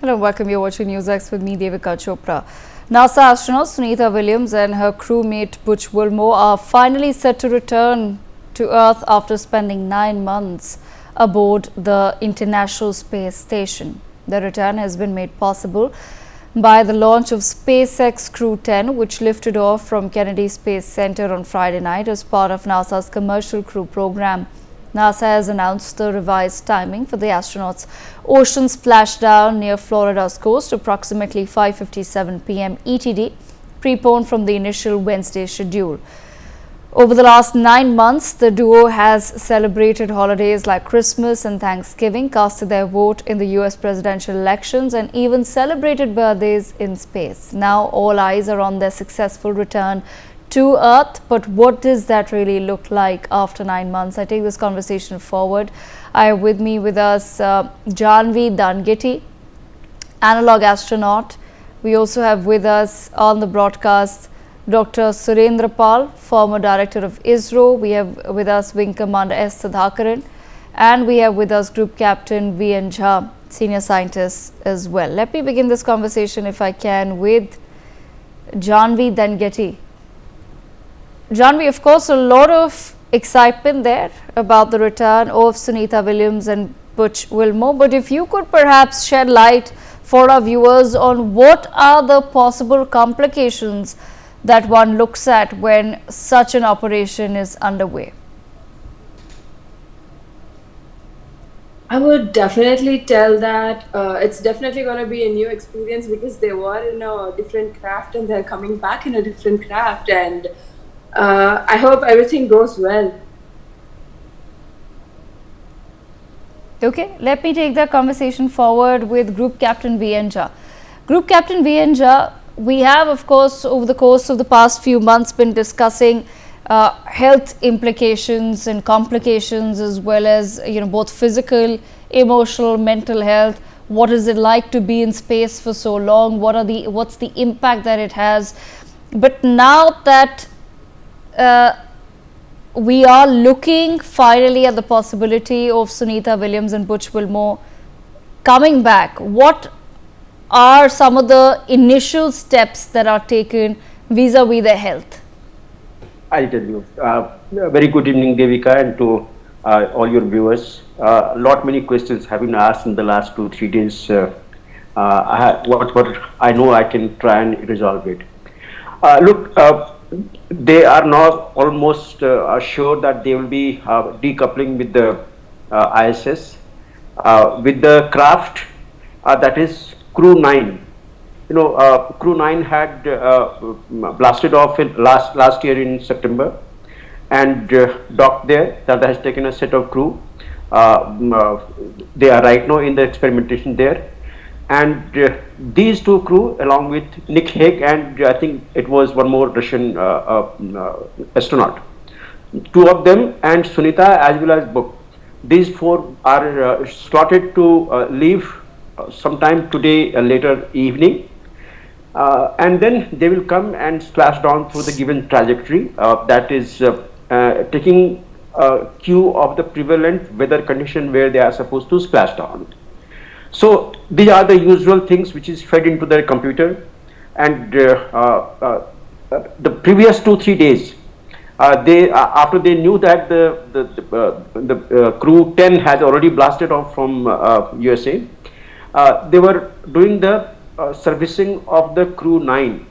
Hello, welcome. You're watching Newsx with me, Devika Chopra. NASA astronaut Sunita Williams and her crewmate Butch Wilmore are finally set to return to Earth after spending 9 months aboard the International Space Station. The return has been made possible by the launch of SpaceX Crew-10, which lifted off from Kennedy Space Center on Friday night as part of NASA's Commercial Crew program. NASA has announced the revised timing for the astronauts' ocean splashdown near Florida's coast, approximately 5:57 p.m. EDT, preponed from the initial Wednesday schedule. Over the last 9 months, the duo has celebrated holidays like Christmas and Thanksgiving, casted their vote in the US presidential elections, and even celebrated birthdays in space. Now all eyes are on their successful return to Earth, but what does that really look like after 9 months? I take this conversation forward. I have with us Janvi Dangeti, analog astronaut. We also have with us on the broadcast Dr. Surendra Pal, former director of ISRO. We have with us Wing Commander S. Sadhakaran, and we have with us Group Captain V.N. Jha, senior scientist as well. Let me begin this conversation, if I can, with Janvi Dangeti. Janvi, of course, a lot of excitement there about the return of Sunita Williams and Butch Wilmore, but if you could perhaps shed light for our viewers on what are the possible complications that one looks at when such an operation is underway. I would definitely tell that it's definitely going to be a new experience because they were in a different craft and they're coming back in a different craft, and I hope everything goes well. Okay, let me take the conversation forward with Group Captain V.N. Jha. Group Captain V.N. Jha, we have, of course, over the course of the past few months been discussing health implications and complications, as well as, both physical, emotional, mental health. What is it like to be in space for so long? What's the impact that it has? But now that we are looking finally at the possibility of Sunita Williams and Butch Wilmore coming back, what are some of the initial steps that are taken vis-a-vis their health? I'll tell you. Very good evening, Devika, and to all your viewers. Many questions have been asked in the last 2-3 days. What I know, I can try and resolve it. They are now almost assured that they will be decoupling with the ISS, with the craft that is Crew-9. Crew-9 had blasted off in last year in September and docked there. That has taken a set of crew. They are right now in the experimentation there. And these two crew, along with Nick Hague and I think it was one more Russian astronaut, two of them and Sunita as well as Butch. These four are slotted to leave sometime today, later evening, and then they will come and splash down through the given trajectory that is taking cue of the prevalent weather condition where they are supposed to splash down. So these are the usual things which is fed into their computer, and the previous 2-3 days, after they knew that the Crew-10 has already blasted off from USA, they were doing the servicing of the Crew-9.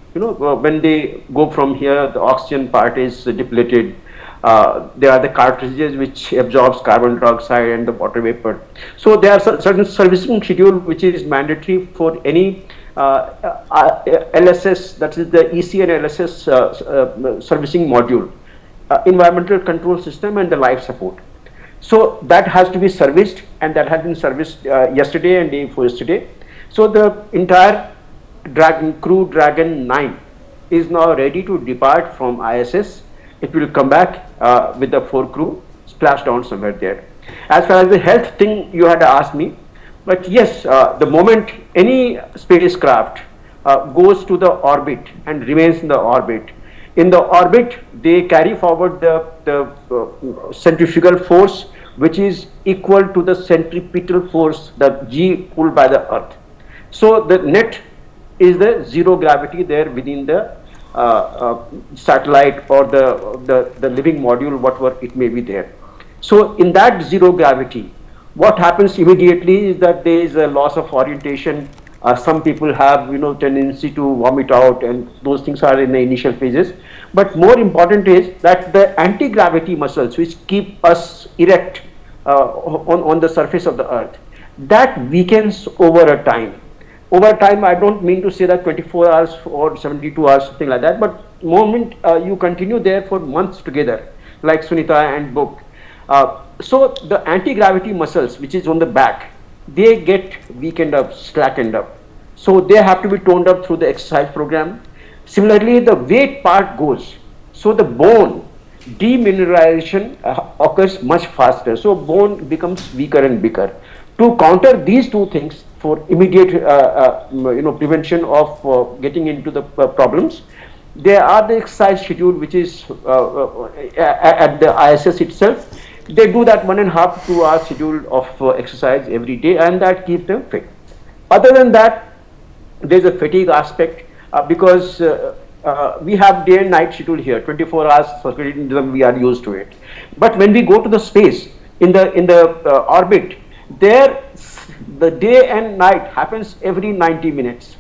When they go from here, the oxygen part is depleted. There are the cartridges which absorbs carbon dioxide and the water vapor. So there are certain servicing schedule which is mandatory for any LSS, that is the EC and LSS servicing module, environmental control system and the life support. So that has to be serviced, and that has been serviced yesterday and day before yesterday. So the entire Crew-Dragon 9 is now ready to depart from ISS. It will come back with the 4 crew, splash down somewhere there. As far as the health thing you had asked me, but yes, the moment any spacecraft goes to the orbit and remains in the orbit, they carry forward the centrifugal force, which is equal to the centripetal force, the G pulled by the Earth. So the net is the zero gravity there within the satellite or the living module, whatever it may be there. So in that zero gravity, what happens immediately is that there is a loss of orientation. Some people have, tendency to vomit out, and those things are in the initial phases. But more important is that the anti-gravity muscles, which keep us erect on the surface of the earth, that weakens over a time. Over time, I don't mean to say that 24 hours or 72 hours, something like that, but moment you continue there for months together, like Sunita and Book. So the anti-gravity muscles, which is on the back, they get weakened up, slackened up. So they have to be toned up through the exercise program. Similarly, the weight part goes. So the bone demineralization occurs much faster. So bone becomes weaker and weaker. To counter these two things, for immediate prevention of getting into the problems, there are the exercise schedule which is at the ISS itself. They do that 1.5 to 2 hour schedule of exercise every day, and that keeps them fit. Other than that, there's a fatigue aspect because we have day and night schedule here, 24 hours circadian rhythm, we are used to it. But when we go to the space in the orbit, there the day and night happens every 90 minutes.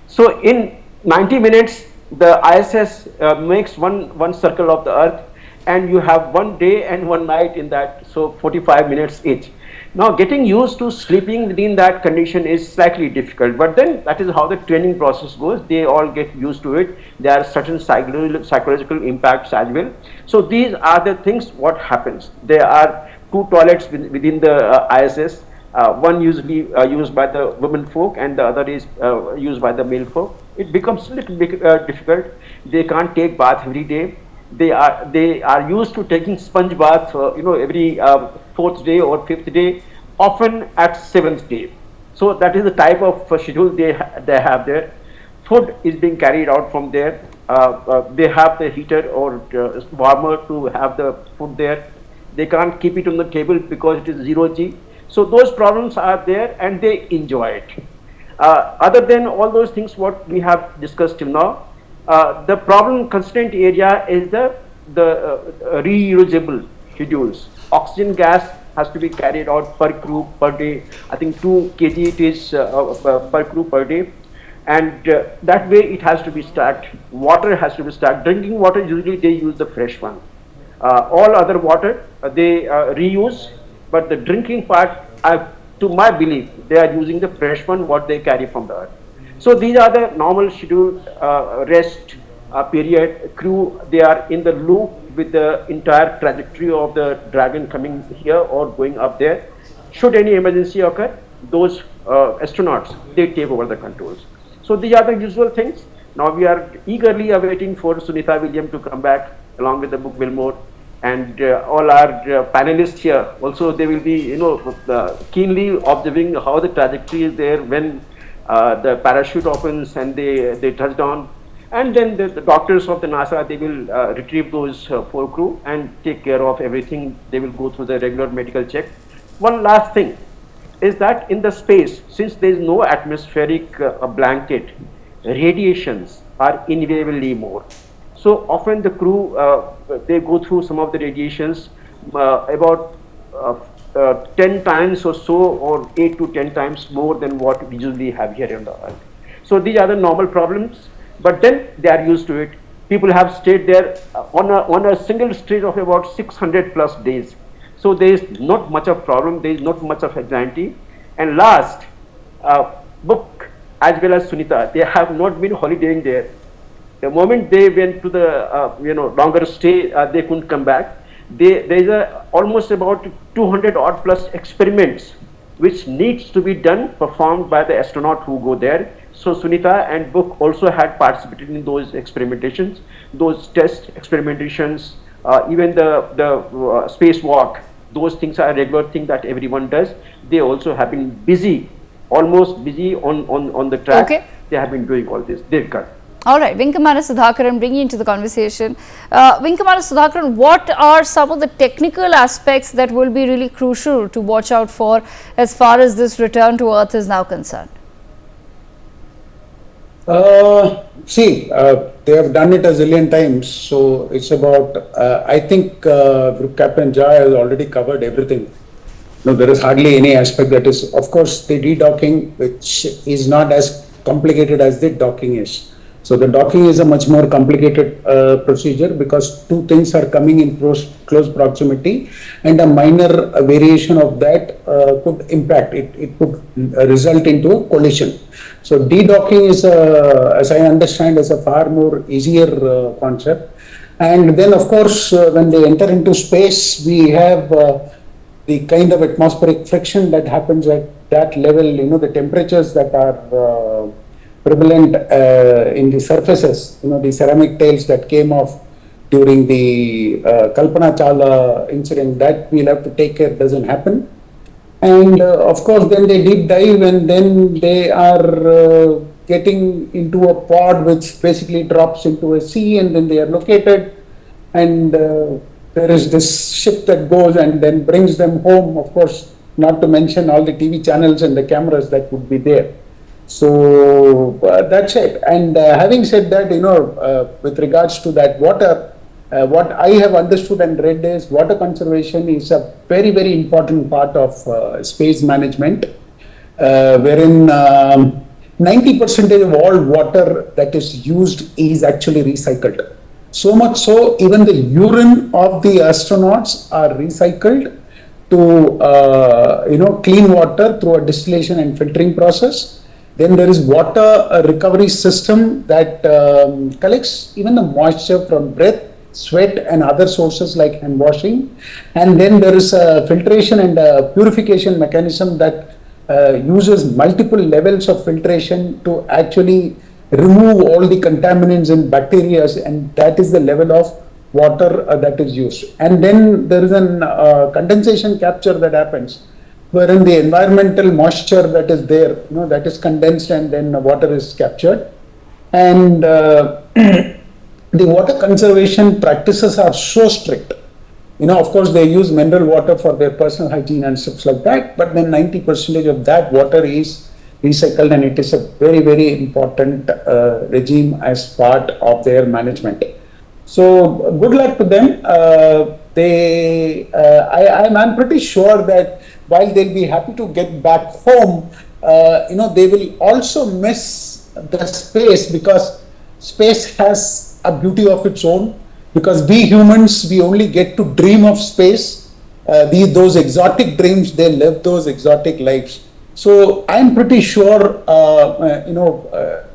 So in 90 minutes, the ISS makes one circle of the Earth, and you have 1 day and 1 night in that, so 45 minutes each. Now getting used to sleeping within that condition is slightly difficult, but then that is how the training process goes. They all get used to it. There are certain psychological impacts as well. So these are the things what happens. There are 2 toilets within the ISS. One usually used by the women folk, and the other is used by the male folk. It becomes a little bit difficult. They can't take bath every day. They are used to taking sponge bath, every 4th day or 5th day, often at 7th day. So that is the type of schedule they have there. Food is being carried out from there. They have the heater or warmer to have the food there. They can't keep it on the table because it is 0G. So those problems are there, and they enjoy it. Other than all those things what we have discussed till now, the problem constraint area is the reusable schedules. Oxygen gas has to be carried out per crew per day. I think 2 kg it is per crew per day, and that way it has to be stacked. Water has to be stacked. Drinking water, usually they use the fresh one. All other water they reuse, but the drinking part, to my belief, they are using the fresh one what they carry from the earth. So these are the normal schedule rest period. Crew, they are in the loop with the entire trajectory of the Dragon coming here or going up there. Should any emergency occur, those astronauts, they take over the controls. So these are the usual things. Now we are eagerly awaiting for Sunita Williams to come back along with the book Wilmore, and all our panelists here also, they will be keenly observing how the trajectory is there when the parachute opens and they touch down, and then the doctors of the NASA, they will retrieve those 4 crew and take care of everything. They will go through the regular medical check. One last thing is that in the space, since there is no atmospheric blanket, radiations are invariably more. So often the crew, they go through some of the radiations about 10 times or so, or 8 to 10 times more than what we usually have here on the earth. So these are the normal problems, but then they are used to it. People have stayed there on a single stretch of about 600 plus days. So there is not much of problem, there is not much of anxiety. And last, Book as well as Sunita, they have not been holidaying there. The moment they went to the longer stay, they couldn't come back. There is almost about 200 odd plus experiments which needs to be done, performed by the astronaut who go there. So Sunita and Book also had participated in those experimentations, those test experimentations, even the spacewalk. Those things are a regular thing that everyone does. They also have been busy, almost busy on the track. Okay. They have been doing all this. They've got. All right, Vinkamara Sudhakaran, bringing you into the conversation. Vinkamara Sudhakaran, what are some of the technical aspects that will be really crucial to watch out for as far as this return to Earth is now concerned? They have done it a zillion times. So it's about, I think Group Captain Jai has already covered everything. No, there is hardly any aspect that is, of course, the dedocking, which is not as complicated as the docking is. So the docking is a much more complicated procedure because two things are coming in close proximity, and a minor variation of that could impact it. It could result into a collision. So dedocking is, as I understand, is a far more easier concept. And then, of course, when they enter into space, we have the kind of atmospheric friction that happens at that level, the temperatures that are prevalent in the surfaces, the ceramic tails that came off during the Kalpana Chawla incident, that we'll have to take care doesn't happen. And of course, then they deep dive and then they are getting into a pod which basically drops into a sea, and then they are located, and there is this ship that goes and then brings them home, of course, not to mention all the TV channels and the cameras that would be there. So that's it. And having said that, with regards to that water, what I have understood and read is water conservation is a very, very important part of space management, wherein 90% of all water that is used is actually recycled. So much so, even the urine of the astronauts are recycled to clean water through a distillation and filtering process. Then there is water recovery system that collects even the moisture from breath, sweat, and other sources like hand washing. And then there is a filtration and a purification mechanism that uses multiple levels of filtration to actually remove all the contaminants and bacteria, and that is the level of water that is used. And then there is an condensation capture that happens, wherein the environmental moisture that is there, that is condensed and then water is captured. And the water conservation practices are so strict. Of course, they use mineral water for their personal hygiene and stuff like that, but then 90% of that water is recycled, and it is a very, very important regime as part of their management. So good luck to them. I'm pretty sure that while they'll be happy to get back home, they will also miss the space, because space has a beauty of its own. Because we humans, we only get to dream of space. Those exotic dreams, they live those exotic lives. So I'm pretty sure,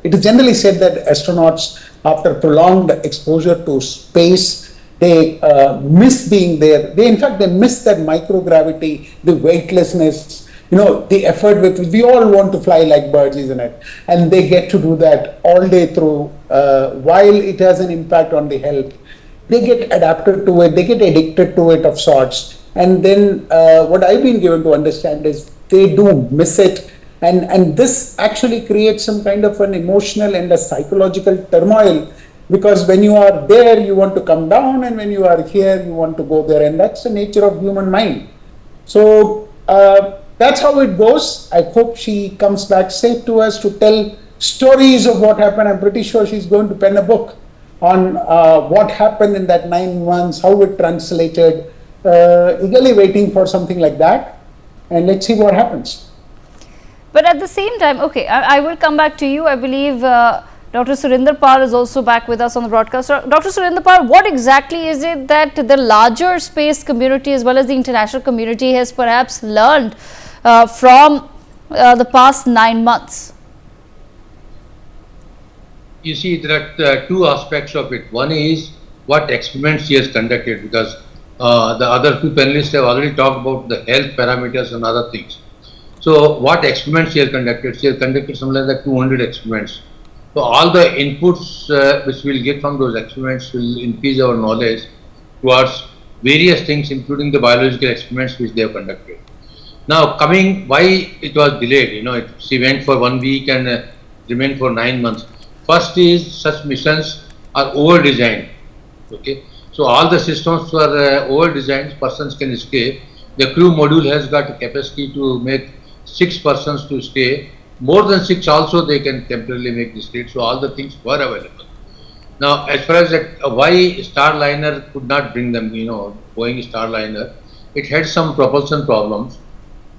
it is generally said that astronauts, after prolonged exposure to space, they miss being there. In fact, they miss that microgravity, the weightlessness, the effort with which we all want to fly like birds, isn't it? And they get to do that all day through, while it has an impact on the health. They get adapted to it, they get addicted to it of sorts. And then what I've been given to understand is they do miss it. And this actually creates some kind of an emotional and a psychological turmoil, because when you are there, you want to come down, and when you are here, you want to go there. And that's the nature of human mind. So that's how it goes. I hope she comes back safe to us to tell stories of what happened. I'm pretty sure she's going to pen a book on what happened in that 9 months, how it translated, eagerly waiting for something like that. And let's see what happens. But at the same time, okay, I will come back to you. I believe Dr. Surinder Pal is also back with us on the broadcast. Dr. Surinder Pal, what exactly is it that the larger space community as well as the international community has perhaps learned from the past 9 months? You see, there are two aspects of it. One is what experiments she has conducted, because the other two panelists have already talked about the health parameters and other things. So what experiments she has conducted? She has conducted something like 200 experiments. So all the inputs which we will get from those experiments will increase our knowledge towards various things, including the biological experiments which they have conducted. Now, why it was delayed? She went for 1 week and remained for 9 months. First is, such missions are over-designed. Okay, so all the systems were over-designed. Persons can escape. The crew module has got a capacity to make 6 persons to stay more than 6 also they can temporarily make the state. So all the things were available. Now, as far as that, why Starliner could not bring them, Boeing Starliner, it had some propulsion problems,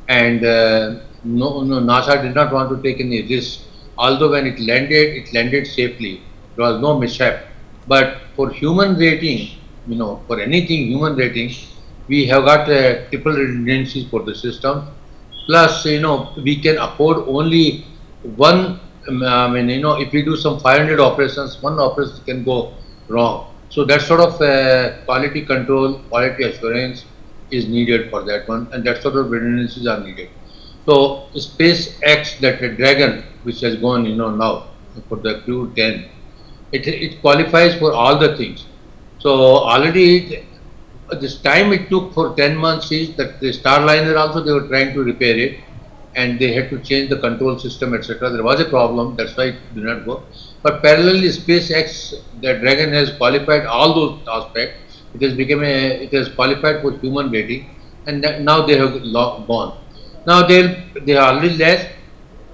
and NASA did not want to take any risk. Although when it landed safely. There was no mishap. But for human rating, for anything human rating, we have got triple redundancies for the system. Plus, we can afford only one. If we do some 500 operations, one operation can go wrong. So that sort of quality control, quality assurance is needed for that one, and that sort of redundancies are needed. So SpaceX, that Dragon, which has gone, now for the Crew-10, it qualifies for all the things. So already this time it took for 10 months is that the Starliner also they were trying to repair it, and they had to change the control system, etc. There was a problem, that's why it did not go. But parallelly, SpaceX, the Dragon has qualified all those aspects. It has qualified for human rating, and now they have gone. Now they are already less.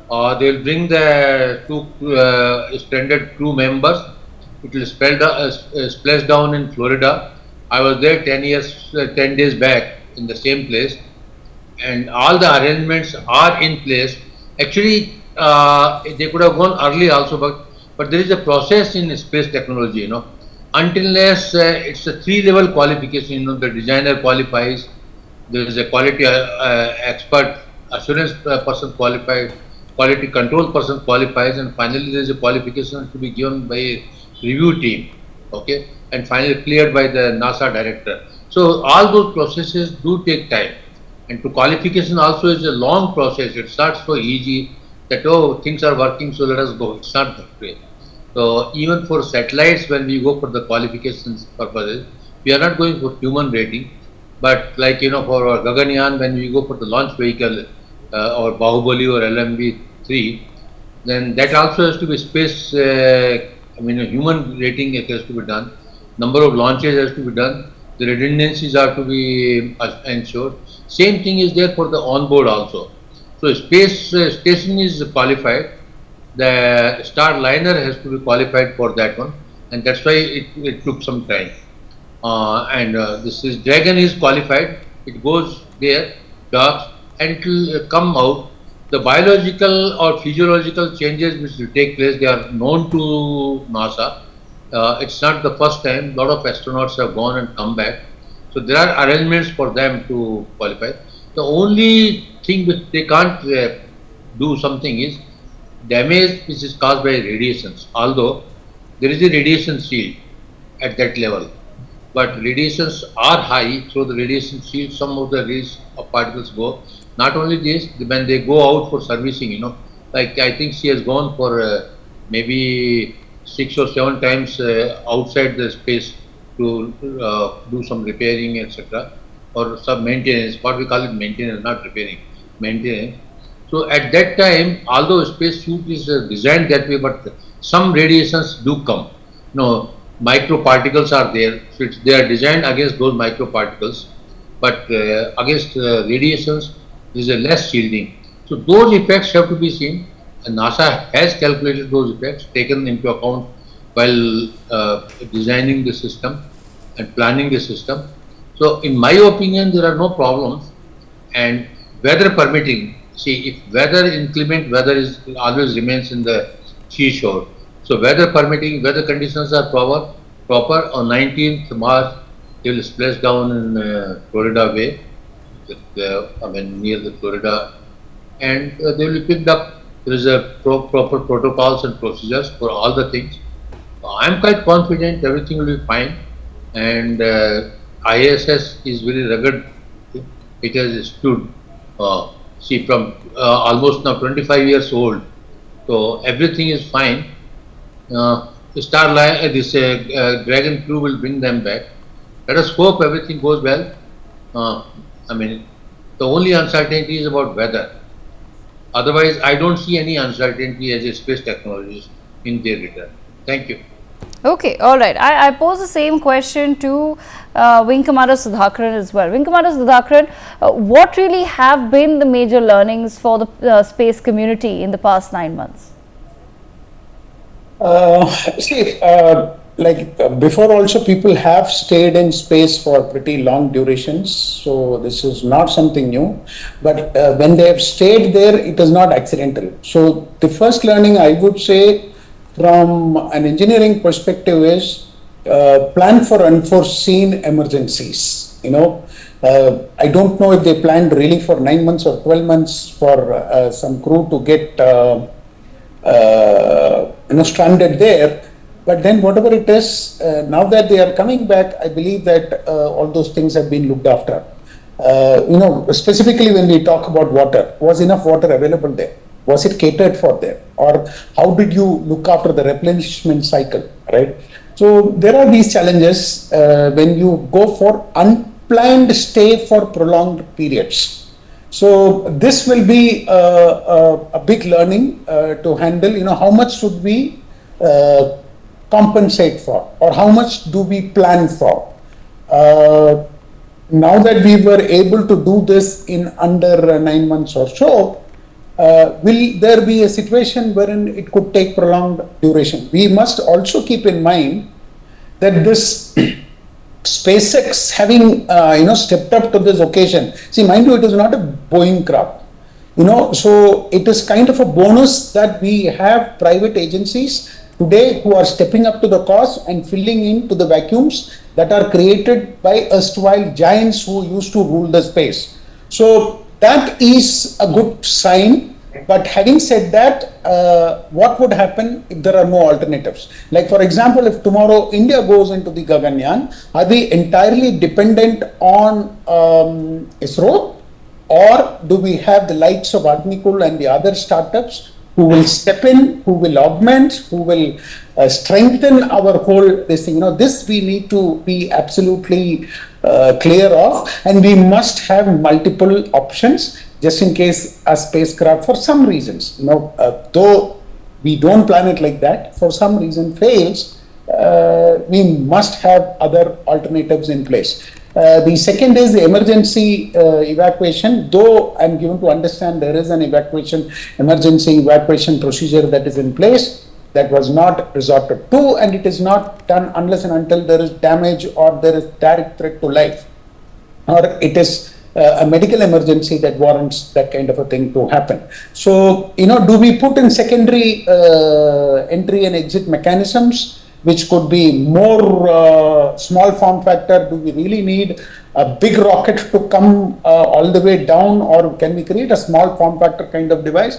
They will bring the two stranded crew members. It will splash down in Florida. I was there 10 days back in the same place, and all the arrangements are in place. Actually, they could have gone early also, but there is a process in space technology, unless it's a 3-level qualification, the designer qualifies, there is a quality expert assurance person qualified, quality control person qualifies, and finally there is a qualification to be given by a review team, okay, and finally cleared by the NASA director. So all those processes do take time, and to qualification also is a long process. It's not so easy that, oh, things are working, so let us go. It's not that way. So even for satellites, when we go for the qualifications purposes, we are not going for human rating, but like, for our Gaganyaan, when we go for the launch vehicle or Bahubali or LMV-3, then that also has to be space, human rating has to be done, number of launches has to be done, the redundancies are to be ensured. Same thing is there for the onboard also. So space station is qualified, the Starliner has to be qualified for that one, and that's why it took some time. This is Dragon is qualified, it goes there, docks, and it will come out. The biological or physiological changes which will take place, they are known to NASA. It's not the first time, a lot of astronauts have gone and come back. So there are arrangements for them to qualify. The only thing which they can't do something is damage which is caused by radiations, although there is a radiation shield at that level. But radiations are high, so the radiation shield, some of the rays of particles go. Not only this, when they go out for servicing, like I think she has gone for maybe 6 or 7 times outside the space to do some repairing, etc., or some maintenance, what we call it maintenance, not repairing, maintenance. So at that time, although space suit is designed that way, but some radiations do come. Microparticles are there, so they are designed against those microparticles, but against radiations there is a less shielding. So those effects have to be seen, and NASA has calculated those effects, taken into account while designing the system and planning the system. So in my opinion, there are no problems, and weather permitting, see, if weather, inclement weather is always remains in the seashore. So weather permitting, weather conditions are proper. On 19th March, they will splash down in Florida Bay, near the Florida, and they will be picked up. There is a proper protocols and procedures for all the things. I am quite confident everything will be fine, and ISS is very rugged. It has stood, see, from almost now 25 years old, so everything is fine. This Dragon crew will bring them back. Let us hope everything goes well. The only uncertainty is about weather. Otherwise, I don't see any uncertainty as a space technologist in their return. Thank you. Okay, all right. I pose the same question to Wing Commander Sudhakaran as well. Wing Commander Sudhakaran, what really have been the major learnings for the space community in the past 9 months? Before also, people have stayed in space for pretty long durations, so this is not something new. But when they have stayed there, it is not accidental. So the first learning I would say from an engineering perspective is plan for unforeseen emergencies. I don't know if they planned really for 9 months or 12 months for some crew to get stranded there. But then whatever it is, now that they are coming back, I believe that all those things have been looked after. Specifically when we talk about water, was enough water available there? Was it catered for there? Or how did you look after the replenishment cycle, right? So there are these challenges when you go for unplanned stay for prolonged periods. So this will be a big learning to handle. How much should we compensate for, or how much do we plan for? Now that we were able to do this in under 9 months or so, will there be a situation wherein it could take prolonged duration? We must also keep in mind that this SpaceX having stepped up to this occasion. See, mind you, it is not a Boeing craft. So it is kind of a bonus that we have private agencies today who are stepping up to the cause and filling into the vacuums that are created by erstwhile giants who used to rule the space. So that is a good sign. But having said that, what would happen if there are no alternatives? Like, for example, if tomorrow India goes into the Gaganyaan, are we entirely dependent on ISRO? Or do we have the likes of Agnikul and the other startups who will step in, who will augment, who will strengthen our whole this thing? This we need to be absolutely clear of, and we must have multiple options just in case a spacecraft, for some reasons, though we don't plan it like that, for some reason fails, we must have other alternatives in place. The second is the emergency evacuation. Though I'm given to understand there is an emergency evacuation procedure that is in place, that was not resorted to, and it is not done unless and until there is damage or there is direct threat to life, or it is a medical emergency that warrants that kind of a thing to happen. So, do we put in secondary entry and exit mechanisms, which could be more small form factor? Do we really need a big rocket to come all the way down, or can we create a small form factor kind of device?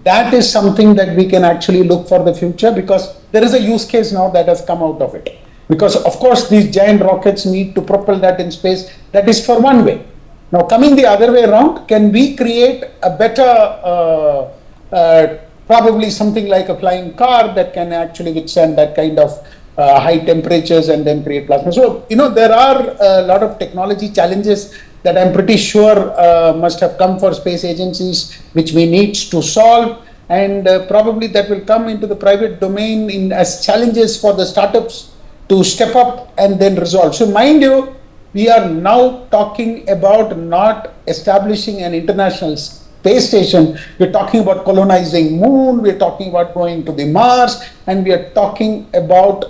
That is something that we can actually look for the future, because there is a use case now that has come out of it. Because of course these giant rockets need to propel that in space. That is for one way. Now coming the other way around, can we create a better probably something like a flying car that can actually withstand that kind of high temperatures and then create plasma? So, there are a lot of technology challenges that I'm pretty sure must have come for space agencies, which we need to solve, and probably that will come into the private domain as challenges for the startups to step up and then resolve. So mind you, we are now talking about not establishing an international space station. We're talking about colonizing moon, we're talking about going to the Mars, and we are talking about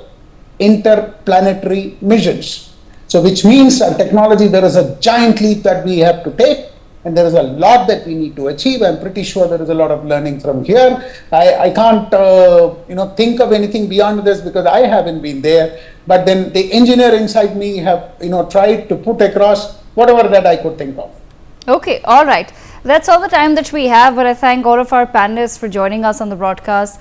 interplanetary missions. So which means technology, there is a giant leap that we have to take, and there is a lot that we need to achieve. I'm pretty sure there is a lot of learning from here. I can't think of anything beyond this because I haven't been there, but then the engineer inside me have tried to put across whatever that I could think of. Okay, all right. That's all the time that we have, but I thank all of our panelists for joining us on the broadcast.